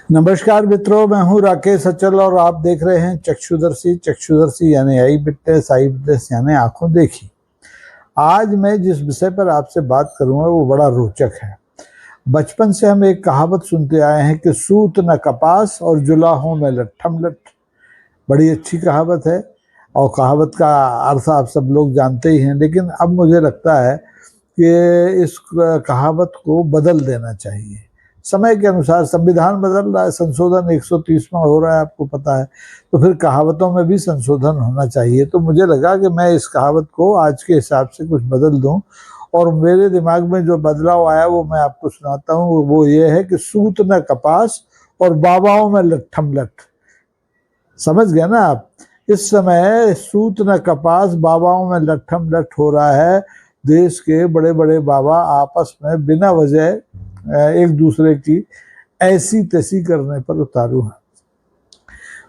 नमस्कार मित्रों, मैं हूं राकेश अचल और आप देख रहे हैं चक्षुदर्शी। चक्षुदर्शी यानी आई विटनेस, आई विटनेस यानी आंखों देखी। आज मैं जिस विषय पर आपसे बात करूंगा वो बड़ा रोचक है। बचपन से हम एक कहावत सुनते आए हैं कि सूत न कपास और जुलाहों में लट्ठम लट्ठ। बड़ी अच्छी कहावत है और कहावत का अर्थ आप सब लोग जानते ही हैं, लेकिन अब मुझे लगता है कि इस कहावत को बदल देना चाहिए। समय के अनुसार संविधान बदल रहा है, संशोधन 130वां हो रहा है, आपको पता है, तो फिर कहावतों में भी संशोधन होना चाहिए। तो मुझे लगा कि मैं इस कहावत को आज के हिसाब से कुछ बदल दूं, और मेरे दिमाग में जो बदलाव आया वो मैं आपको सुनाता हूँ। वो ये है कि सूत न कपास और बाबाओं में लट्ठम लट्ठ। समझ गए ना आप? इस समय सूत न कपास, बाबाओं में लट्ठम लट्ठ हो रहा है। देश के बड़े बड़े बाबा आपस में बिना वजह एक दूसरे की ऐसी तैसी करने पर उतारू हैं।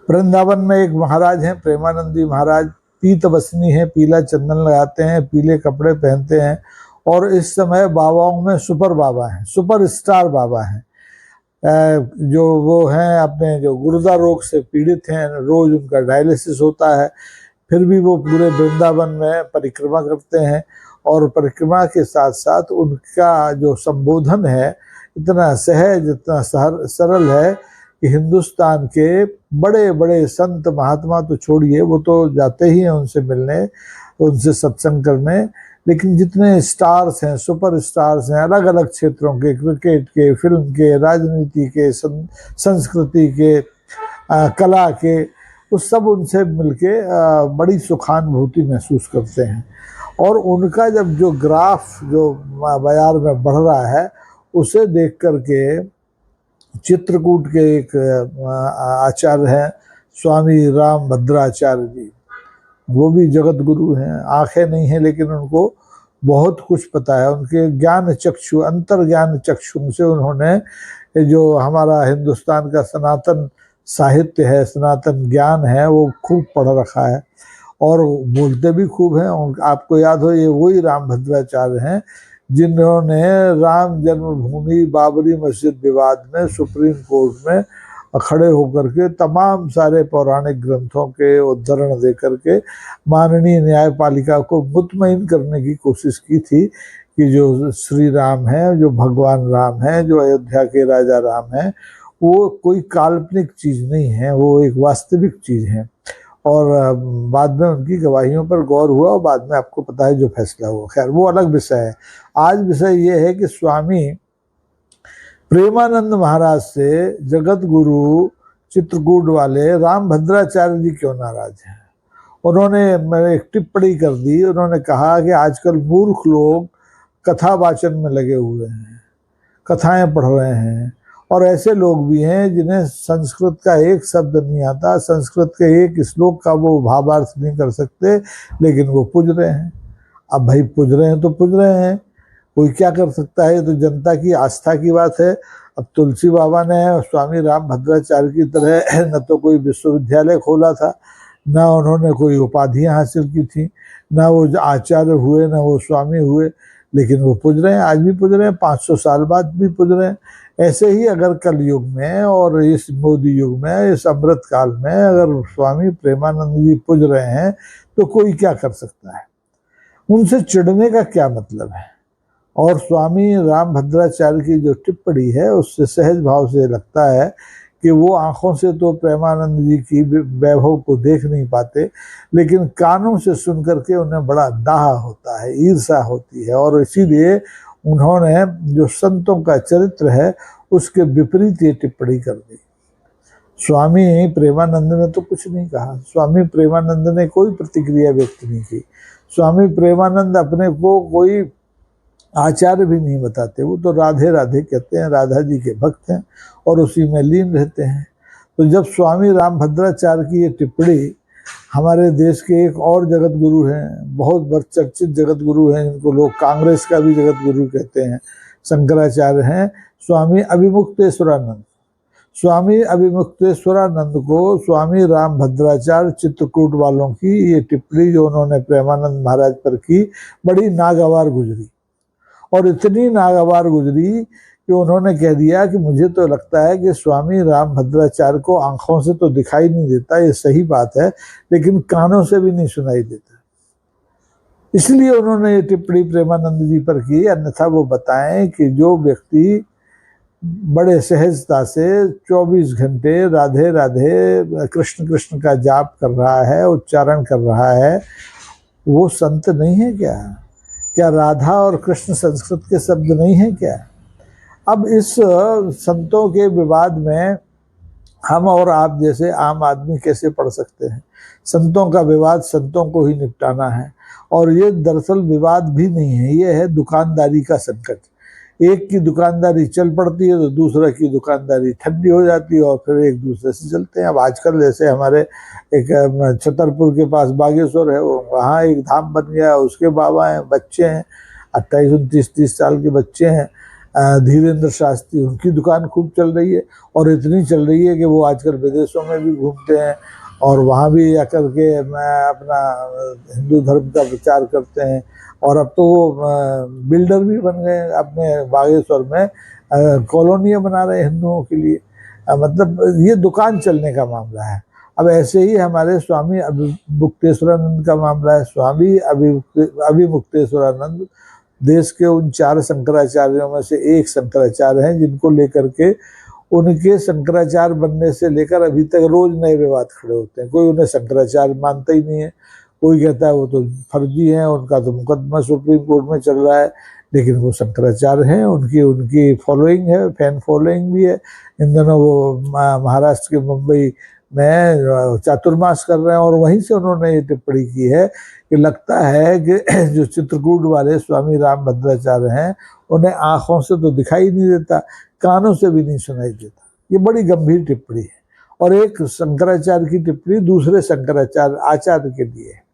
वृंदावन में एक महाराज हैं, प्रेमानंदी महाराज। पीत बसनी है, पीला चंदन लगाते हैं, पीले कपड़े पहनते हैं, और इस समय बाबाओं में सुपर बाबा हैं, सुपर स्टार बाबा हैं। जो वो हैं अपने जो गुर्दा रोग से पीड़ित हैं, रोज उनका डायलिसिस होता है, फिर भी वो पूरे वृंदावन में परिक्रमा करते हैं। और परिक्रमा के साथ साथ उनका जो संबोधन है इतना सहज, इतना सरल है कि हिंदुस्तान के बड़े बड़े संत महात्मा तो छोड़िए, वो तो जाते ही हैं उनसे मिलने, उनसे सत्संग करने, लेकिन जितने स्टार्स हैं, सुपर स्टार्स हैं, अलग अलग क्षेत्रों के, क्रिकेट के, फिल्म के, राजनीति के, संस्कृति के, कला के, उस सब उनसे मिलके बड़ी सुखानुभूति महसूस करते हैं। और उनका जब जो ग्राफ जो बाजार में बढ़ रहा है, उसे देख करके चित्रकूट के एक आचार्य हैं, स्वामी राम भद्राचार्य जी, वो भी जगत गुरु हैं। आंखें नहीं हैं लेकिन उनको बहुत कुछ पता है। उनके ज्ञान चक्षु, अंतर ज्ञान चक्षु से उन्होंने जो हमारा हिंदुस्तान का सनातन साहित्य है, सनातन ज्ञान है, वो खूब पढ़ रखा है और बोलते भी खूब हैं। आपको याद हो, ये वही राम भद्राचार्य हैं जिन्होंने राम जन्मभूमि बाबरी मस्जिद विवाद में सुप्रीम कोर्ट में खड़े होकर के तमाम सारे पौराणिक ग्रंथों के उद्धरण दे करके माननीय न्यायपालिका को मुतमईन करने की कोशिश की थी कि जो श्री राम है, जो भगवान राम है, जो अयोध्या के राजा राम है, वो कोई काल्पनिक चीज नहीं है, वो एक वास्तविक चीज है। और बाद में उनकी गवाहियों पर गौर हुआ और बाद में आपको पता है जो फैसला हुआ। खैर, वो अलग विषय है। आज विषय ये है कि स्वामी प्रेमानंद महाराज से जगत गुरु चित्रकूट वाले राम भद्राचार्य जी क्यों नाराज हैं। उन्होंने एक टिप्पणी कर दी। उन्होंने कहा कि आजकल मूर्ख लोग कथा वाचन में लगे हुए हैं, कथाएं पढ़ रहे हैं, और ऐसे लोग भी हैं जिन्हें संस्कृत का एक शब्द नहीं आता, संस्कृत के एक श्लोक का वो भावार्थ नहीं कर सकते, लेकिन वो पूज रहे हैं। अब भाई पूज रहे हैं तो पूज रहे हैं, कोई क्या कर सकता है, तो जनता की आस्था की बात है। अब तुलसी बाबा ने स्वामी राम भद्राचार्य की तरह न तो कोई विश्वविद्यालय खोला था, न उन्होंने कोई उपाधियां हासिल की थी, न वो आचार्य हुए, न वो स्वामी हुए, लेकिन वो पूज रहे हैं, आज भी पूज रहे हैं, 500 साल बाद भी पूज रहे हैं। ऐसे ही अगर कल युग में और इस मोदी युग में, इस अमृत काल में अगर स्वामी प्रेमानंद जी पूज रहे हैं तो कोई क्या कर सकता है? उनसे चिढ़ने का क्या मतलब है? और स्वामी राम भद्राचार्य की जो टिप्पणी है उससे सहज भाव से लगता है कि वो आंखों से तो प्रेमानंद जी की वैभव को देख नहीं पाते, लेकिन कानों से सुन करके उन्हें बड़ा दाह होता है, ईर्षा होती है, और इसीलिए उन्होंने जो संतों का चरित्र है उसके विपरीत ये टिप्पणी कर दी। स्वामी प्रेमानंद ने तो कुछ नहीं कहा, स्वामी प्रेमानंद ने कोई प्रतिक्रिया व्यक्त नहीं की। स्वामी प्रेमानंद अपने को कोई आचार्य भी नहीं बताते, वो तो राधे राधे कहते हैं, राधा जी के भक्त हैं और उसी में लीन रहते हैं। तो जब स्वामी राम भद्राचार्य की ये टिप्पणी हमारे देश के एक और जगत गुरु हैं, बहुत चर्चित जगत गुरु हैं, जिनको लोग कांग्रेस का भी जगत गुरु कहते हैं, शंकराचार्य हैं, स्वामी अभिमुक्तेश्वरानंद। स्वामी अभिमुक्तेश्वरानंद को स्वामी राम भद्राचार्य चित्रकूट वालों की ये टिप्पणी जो उन्होंने प्रेमानंद महाराज पर की, बड़ी नागवार गुजरी। और इतनी नागवार गुजरी कि उन्होंने कह दिया कि मुझे तो लगता है कि स्वामी रामभद्राचार्य को आंखों से तो दिखाई नहीं देता, ये सही बात है, लेकिन कानों से भी नहीं सुनाई देता। इसलिए उन्होंने ये टिप्पणी प्रेमानंद जी पर की, अन्यथा वो बताएं कि जो व्यक्ति बड़े सहजता से 24 घंटे राधे राधे कृष्ण कृष्ण का जाप कर रहा है, उच्चारण कर रहा है, वो संत नहीं है क्या? क्या राधा और कृष्ण संस्कृत के शब्द नहीं है क्या? अब इस संतों के विवाद में हम और आप जैसे आम आदमी कैसे पढ़ सकते हैं? संतों का विवाद संतों को ही निपटाना है, और ये दरअसल विवाद भी नहीं है, ये है दुकानदारी का संकट। एक की दुकानदारी चल पड़ती है तो दूसरा की दुकानदारी ठंडी हो जाती है, और फिर एक दूसरे से चलते हैं। अब आजकल जैसे हमारे एक छतरपुर के पास बागेश्वर है, वहाँ एक धाम बन गया, उसके बाबा हैं, बच्चे हैं, 28-29-30 साल के बच्चे हैं, धीरेन्द्र शास्त्री, उनकी दुकान खूब चल रही है, और इतनी चल रही है कि वो आजकल विदेशों में भी घूमते हैं और वहाँ भी आकर के अपना हिंदू धर्म का प्रचार करते हैं। और अब तो वो बिल्डर भी बन गए, अपने बागेश्वर में कॉलोनियाँ बना रहे हैं हिंदुओं के लिए। मतलब ये दुकान चलने का मामला है। अब ऐसे ही हमारे स्वामी अभिमुक्तेश्वरानंद का मामला है। स्वामी अभिमुक्तेश्वरानंद देश के उन 4 शंकराचार्यों में से एक शंकराचार्य हैं, जिनको लेकर के उनके शंकराचार्य बनने से लेकर अभी तक रोज नए विवाद खड़े होते हैं। कोई उन्हें शंकराचार्य मानता ही नहीं है, कोई कहता है वो तो फर्जी हैं, उनका तो मुकदमा सुप्रीम कोर्ट में चल रहा है, लेकिन वो शंकराचार्य हैं, उनकी फॉलोइंग है, फैन फॉलोइंग भी है। इन दिनों वो महाराष्ट्र के मुंबई में चातुर्मास कर रहे हैं, और वहीं से उन्होंने ये टिप्पणी की है कि लगता है कि जो चित्रकूट वाले स्वामी रामभद्राचार्य हैं, उन्हें आंखों से तो दिखाई नहीं देता, कानों से भी नहीं सुनाई देता। ये बड़ी गंभीर टिप्पणी है, और एक शंकराचार्य की टिप्पणी दूसरे शंकराचार्य आचार्य के लिए है।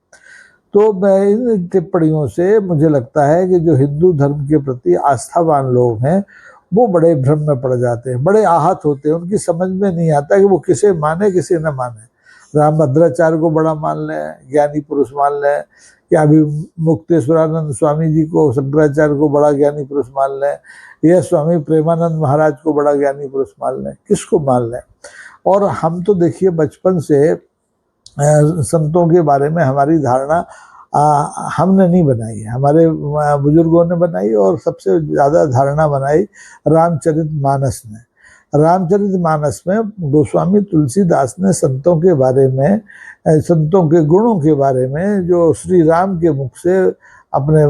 तो मैं इन टिप्पणियों से मुझे लगता है कि जो हिंदू धर्म के प्रति आस्थावान लोग हैं वो बड़े भ्रम में पड़ जाते हैं, बड़े आहत होते हैं। उनकी समझ में नहीं आता कि वो किसे माने किसे न माने। रामभद्राचार्य को बड़ा मान लें, ज्ञानी पुरुष मान लें, या अभी मुक्तेश्वरानंद स्वामी जी को, शंकराचार्य को बड़ा ज्ञानी पुरुष मान लें, या स्वामी प्रेमानंद महाराज को बड़ा ज्ञानी पुरुष मान लें, किसको मान लें? और हम तो देखिए बचपन से संतों के बारे में हमारी धारणा हमने नहीं बनाई है, हमारे बुजुर्गों ने बनाई, और सबसे ज़्यादा धारणा बनाई रामचरितमानस ने। रामचरितमानस में गोस्वामी तुलसीदास ने संतों के बारे में, संतों के गुणों के बारे में जो श्री राम के मुख से अपने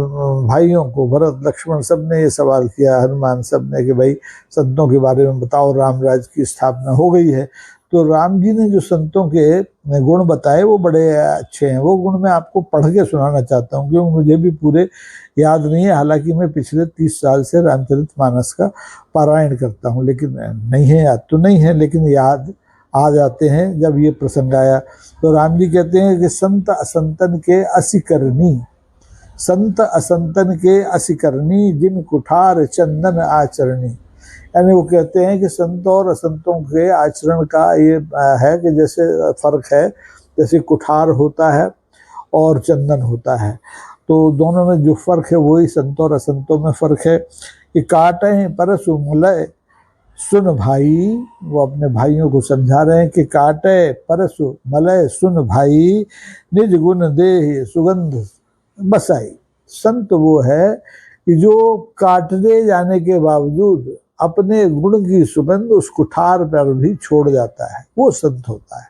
भाइयों को, भरत लक्ष्मण सब ने ये सवाल किया, हनुमान सब ने, कि भाई संतों के बारे में बताओ, रामराज की स्थापना हो गई है। तो राम जी ने जो संतों के गुण बताए वो बड़े अच्छे हैं। वो गुण मैं आपको पढ़ के सुनाना चाहता हूँ, क्योंकि मुझे भी पूरे याद नहीं है, हालांकि मैं पिछले 30 साल से रामचरितमानस का पारायण करता हूँ, लेकिन नहीं है याद तो नहीं है, लेकिन याद आ जाते हैं जब ये प्रसंग आया। तो राम जी कहते हैं कि संत असंतन के असी करनी, संत असंतन के असी करनी, जिन कुठार चंदन आचरणी। यानी वो कहते हैं कि संत और असंतों के आचरण का ये है कि जैसे फर्क है, जैसे कुठार होता है और चंदन होता है, तो दोनों में जो फर्क है वही संत और असंतों में फर्क है। कि काटे परसु मलय सुन भाई, वो अपने भाइयों को समझा रहे हैं कि काटे परसु मलय सुन भाई, निज गुण देह सुगंध बसाई। संत वो है कि जो काटने जाने के बावजूद अपने गुण की सुगंध उस कुठार पर भी छोड़ जाता है, वो संत होता है।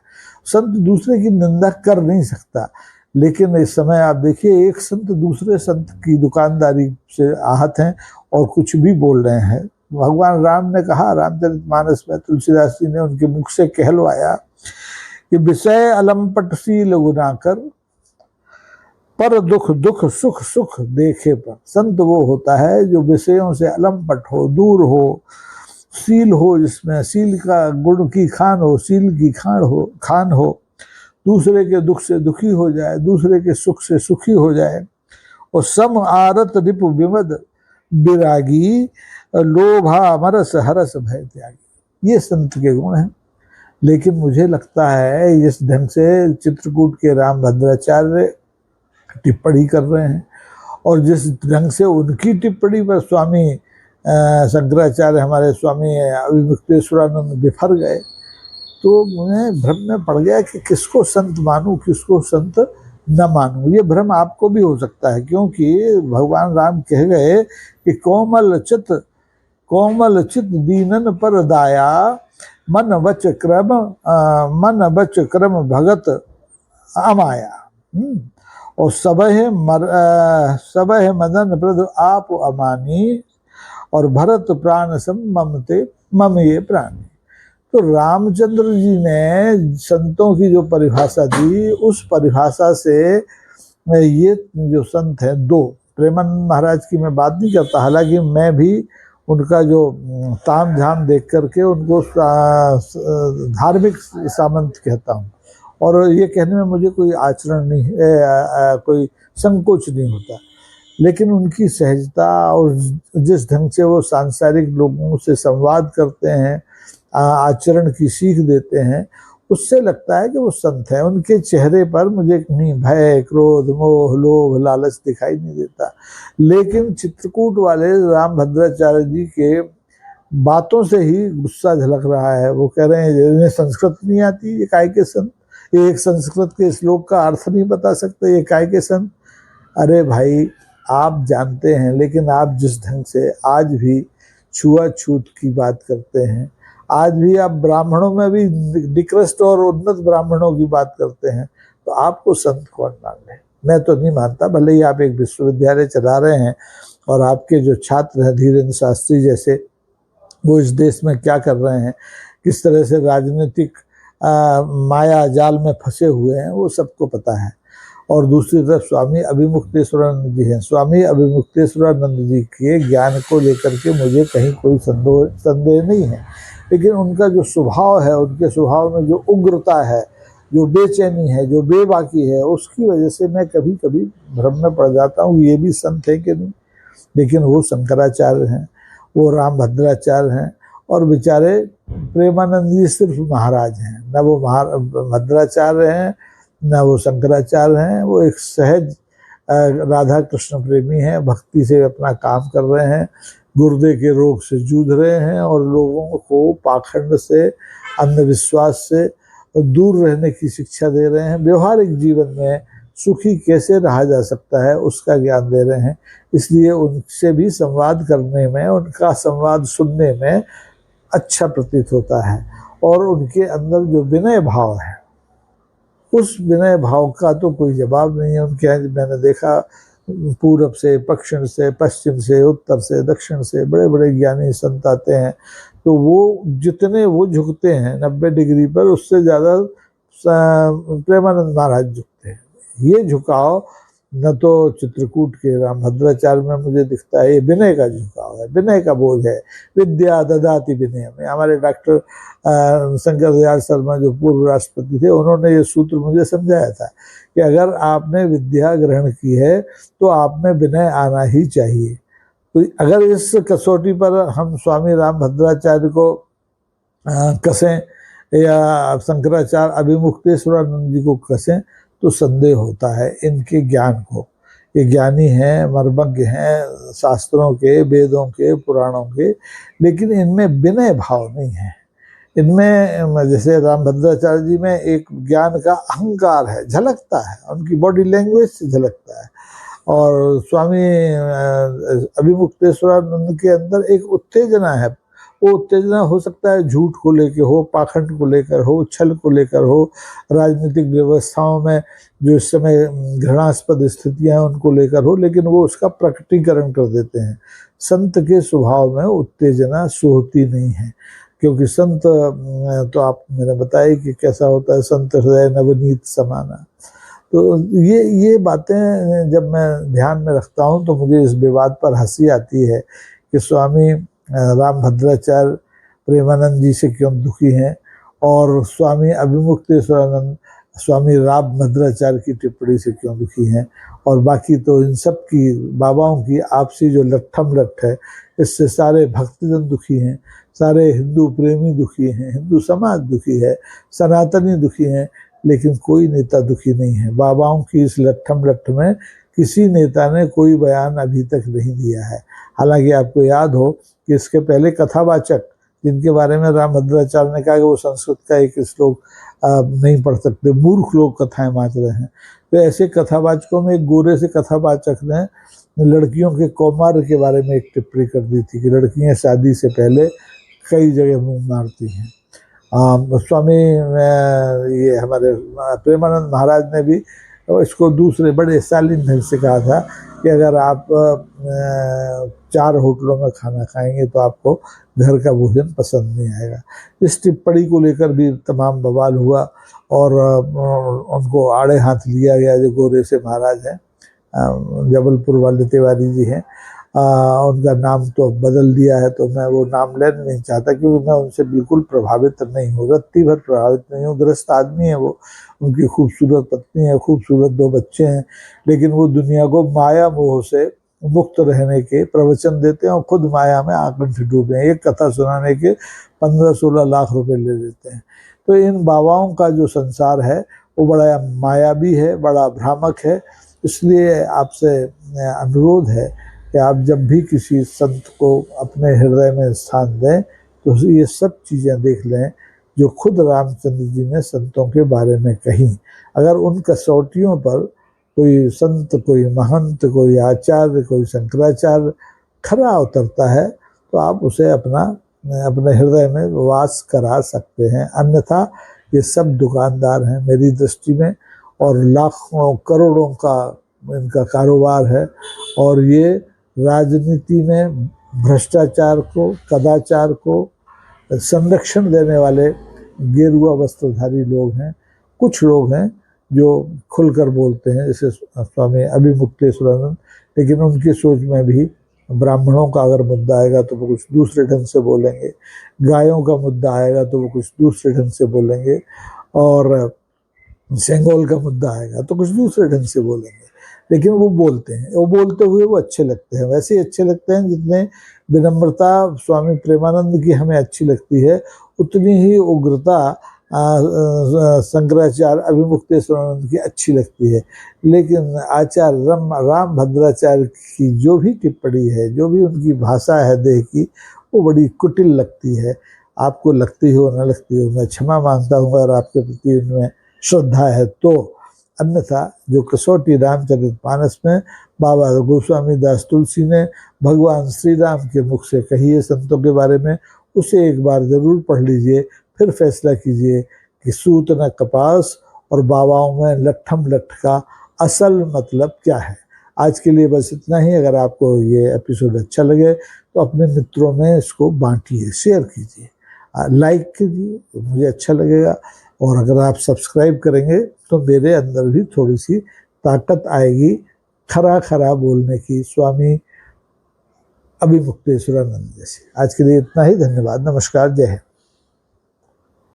संत दूसरे की निंदा कर नहीं सकता, लेकिन इस समय आप देखिए एक संत दूसरे संत की दुकानदारी से आहत हैं और कुछ भी बोल रहे हैं। भगवान राम ने कहा रामचरितमानस में, तुलसीदास जी ने उनके मुख से कहलवाया कि विषय अलंपटशील गुनाकर, पर दुख दुख सुख सुख देखे पर। संत वो होता है जो विषयों से अलंपट हो, दूर हो, शील हो, जिसमें शील का गुण की खान हो, शील की खान हो, दूसरे के दुख से दुखी हो जाए, दूसरे के सुख से सुखी हो जाए, और सम आरत रिपु विमद विरागी, लोभा मरस हरस भय त्यागी। ये संत के गुण हैं। लेकिन मुझे लगता है इस ढंग से चित्रकूट के रामभद्राचार्य टिप्पणी कर रहे हैं, और जिस ढंग से उनकी टिप्पणी पर स्वामी शंकराचार्य हमारे स्वामी अभिमुक्तेश्वरानंद बिफर गए, तो मैं भ्रम में पड़ गया कि किसको संत मानूं, किसको संत न मानूं। ये भ्रम आपको भी हो सकता है, क्योंकि भगवान राम कह गए कि कोमल चित दीनन पर दाया, मन बच क्रम भगत अमाया। और सबह मदन प्रद आप अमानी, और भरत प्राण सम ममते मम ये प्राणी। तो रामचंद्र जी ने संतों की जो परिभाषा दी, उस परिभाषा से ये जो संत हैं दो, प्रेमानंद महाराज की मैं बात नहीं करता, हालांकि मैं भी उनका जो ताम झाम देख करके उनको धार्मिक सामंत कहता हूँ, और ये कहने में मुझे कोई आचरण नहीं कोई संकोच नहीं होता। लेकिन उनकी सहजता और जिस ढंग से वो सांसारिक लोगों से संवाद करते हैं, आचरण की सीख देते हैं, उससे लगता है कि वो संत हैं। उनके चेहरे पर मुझे कहीं भय, क्रोध, मोह, लोभ, लालच दिखाई नहीं देता। लेकिन चित्रकूट वाले रामभद्राचार्य जी के बातों से ही गुस्सा झलक रहा है। वो कह रहे हैं इन्हें संस्कृत नहीं आती, ये काय के संत, ये एक संस्कृत के श्लोक का अर्थ नहीं बता सकते, ये काय के संत। अरे भाई, आप जानते हैं, लेकिन आप जिस ढंग से आज भी छुआछूत की बात करते हैं, आज भी आप ब्राह्मणों में भी निकृष्ट और उन्नत ब्राह्मणों की बात करते हैं, तो आपको संत कौन मान ले? मैं तो नहीं मानता। भले ही आप एक विश्वविद्यालय चला रहे हैं और आपके जो छात्र हैं धीरेन्द्र शास्त्री जैसे, वो इस देश में क्या कर रहे हैं, किस तरह से राजनीतिक माया जाल में फंसे हुए हैं, वो सबको पता है। और दूसरी तरफ स्वामी अभिमुक्तेश्वरानंद जी हैं। स्वामी अभिमुक्तेश्वरानंद जी के ज्ञान को लेकर के मुझे कहीं कोई संदेह नहीं है, लेकिन उनका जो स्वभाव है, उनके स्वभाव में जो उग्रता है, जो बेचैनी है, जो बेबाकी है, उसकी वजह से मैं कभी कभी भ्रम में पड़ जाता हूँ ये भी संत है कि नहीं। लेकिन वो शंकराचार्य हैं, वो रामभद्राचार्य हैं, और बेचारे प्रेमानंद जी सिर्फ महाराज हैं, न वो भद्राचार्य हैं न वो शंकराचार्य हैं। वो एक सहज राधा कृष्ण प्रेमी हैं, भक्ति से अपना काम कर रहे हैं, गुर्दे के रोग से जूझ रहे हैं, और लोगों को पाखंड से, अंधविश्वास से दूर रहने की शिक्षा दे रहे हैं। व्यवहारिक जीवन में सुखी कैसे रहा जा सकता है उसका ज्ञान दे रहे हैं। इसलिए उनसे भी संवाद करने में, उनका संवाद सुनने में अच्छा प्रतीत होता है। और उनके अंदर जो विनय भाव है, उस विनय भाव का तो कोई जवाब नहीं है। उनके मैंने देखा पूरब से, पश्चिम से, उत्तर से, दक्षिण से बड़े बड़े ज्ञानी संत आते हैं, तो वो जितने वो झुकते हैं 90 डिग्री पर, उससे ज़्यादा प्रेमानंद महाराज झुकते हैं। ये झुकाव न तो चित्रकूट के रामभद्राचार्य में मुझे दिखता है, ये विनय का झुकाव है, विनय का बोझ है। विद्या ददाति विनय में हमारे डॉक्टर शंकर दयाल शर्मा जो पूर्व राष्ट्रपति थे, उन्होंने ये सूत्र मुझे समझाया था कि अगर आपने विद्या ग्रहण की है तो आप में विनय आना ही चाहिए। तो अगर इस कसौटी पर हम स्वामी रामभद्राचार्य को कसें या शंकराचार्य अभिमुक्तेश्वरानंद जी को कसें, तो संदेह होता है इनके ज्ञान को। ये ज्ञानी हैं, मर्मज्ञ हैं शास्त्रों के, वेदों के, पुराणों के, लेकिन इनमें विनय भाव नहीं है। इनमें जैसे रामभद्राचार्य जी में एक ज्ञान का अहंकार है, झलकता है, उनकी बॉडी लैंग्वेज से झलकता है। और स्वामी अभिमुक्तेश्वरानंद के अंदर एक उत्तेजना है। वो उत्तेजना हो सकता है झूठ को लेकर हो, पाखंड को लेकर हो, छल को लेकर हो, राजनीतिक व्यवस्थाओं में जो इस समय घृणास्पद स्थितियां हैं उनको लेकर हो, लेकिन वो उसका प्रकटीकरण कर देते हैं। संत के स्वभाव में उत्तेजना सोहती नहीं है, क्योंकि संत तो आप मैंने बताया कि कैसा होता है, संत हृदय नवनीत समाना। तो ये बातें जब मैं ध्यान में रखता हूँ तो मुझे इस विवाद पर हंसी आती है कि स्वामी रामभद्राचार्य प्रेमानंद जी से क्यों दुखी हैं, और स्वामी अभिमुक्तेश्वरानंद स्वामी रामभद्राचार्य की टिप्पणी से क्यों दुखी हैं। और बाकी तो इन सब की बाबाओं की आपसी जो लट्ठम लट्ठ है, इससे सारे भक्तजन दुखी हैं, सारे हिंदू प्रेमी दुखी हैं, हिंदू समाज दुखी है, सनातनी दुखी हैं, लेकिन कोई नेता दुखी नहीं है। बाबाओं की इस लट्ठम लट्ठ में किसी नेता ने कोई बयान अभी तक नहीं दिया है। हालांकि आपको याद हो कि इसके पहले कथावाचक जिनके बारे में रामभद्राचार्य ने कहा कि वो संस्कृत का एक श्लोक नहीं पढ़ सकते, मूर्ख लोग कथाएं बांट रहे हैं। तो ऐसे कथावाचकों में एक गोरे से कथावाचक ने लड़कियों के कौमार के बारे में एक टिप्पणी कर दी थी कि लड़कियां शादी से पहले कई जगह मुंह मारती हैं। स्वामी ये हमारे प्रेमानंद महाराज ने भी इसको दूसरे बड़े शालीन ढंग से कहा था कि अगर आप 4 होटलों में खाना खाएंगे तो आपको घर का भोजन पसंद नहीं आएगा। इस टिप्पणी को लेकर भी तमाम बवाल हुआ और उनको आड़े हाथ लिया गया। जो गोरे से महाराज हैं, जबलपुर वाले तिवारी जी हैं, उनका नाम तो बदल दिया है, तो मैं वो नाम लेना नहीं चाहता क्योंकि मैं उनसे बिल्कुल प्रभावित नहीं हूँ, रत्ती भर प्रभावित नहीं हूँ। गृहस्थ आदमी है वो, उनकी खूबसूरत पत्नी है, खूबसूरत 2 बच्चे हैं, लेकिन वो दुनिया को माया मोह से मुक्त रहने के प्रवचन देते हैं और खुद माया में आकंठ डूबे हैं। एक कथा सुनाने के 15-16 लाख रुपए ले लेते हैं। तो इन बाबाओं का जो संसार है वो बड़ा मायावी है, बड़ा भ्रामक है। इसलिए आपसे अनुरोध है कि आप जब भी किसी संत को अपने हृदय में स्थान दें तो ये सब चीज़ें देख लें जो खुद रामचंद्र जी ने संतों के बारे में कही। अगर उन कसौटियों पर कोई संत, कोई महंत, कोई आचार्य, कोई शंकराचार्य खरा उतरता है तो आप उसे अपने हृदय में वास करा सकते हैं। अन्यथा ये सब दुकानदार हैं मेरी दृष्टि में, और लाखों करोड़ों का इनका कारोबार है, और ये राजनीति में भ्रष्टाचार को, कदाचार को संरक्षण देने वाले गेरुआ वस्त्रधारी लोग हैं। कुछ लोग हैं जो खुलकर बोलते हैं, जैसे स्वामी अभिमुक्तेश्वरानंद, लेकिन उनकी सोच में भी ब्राह्मणों का अगर मुद्दा आएगा तो वो कुछ दूसरे ढंग से बोलेंगे, गायों का मुद्दा आएगा तो वो कुछ दूसरे ढंग से बोलेंगे, और सेंगोल का मुद्दा आएगा तो कुछ दूसरे ढंग से बोलेंगे। लेकिन वो बोलते हैं, वो बोलते हुए वो अच्छे लगते हैं। वैसे ही अच्छे लगते हैं जितने विनम्रता स्वामी प्रेमानंद की हमें अच्छी लगती है, उतनी ही उग्रता शंकराचार्य अभिमुक्तेश्वरानंद की अच्छी लगती है। लेकिन आचार्य राम भद्राचार्य की जो भी टिप्पणी है, जो भी उनकी भाषा है देह की, वो बड़ी कुटिल लगती है। आपको लगती हो न लगती हो, मैं क्षमा मांगता हूँ अगर आपके प्रति उनमें श्रद्धा है तो। अन्यथा जो कसौटी रामचरितमानस में बाबा गोस्वामी दास तुलसी ने भगवान श्री राम के मुख से कही है संतों के बारे में, उसे एक बार जरूर पढ़ लीजिए, फिर फैसला कीजिए कि सूत न कपास और बाबाओं में लट्ठम लट्ठ का असल मतलब क्या है। आज के लिए बस इतना ही। अगर आपको ये एपिसोड अच्छा लगे तो अपने मित्रों में इसको बांटिए, शेयर कीजिए, लाइक कीजिए, मुझे अच्छा लगेगा। और अगर आप सब्सक्राइब करेंगे तो मेरे अंदर भी थोड़ी सी ताकत आएगी खरा खरा बोलने की, स्वामी अभिमुक्तेश्वरानंद जैसे। आज के लिए इतना ही। धन्यवाद। नमस्कार। जय हिंद।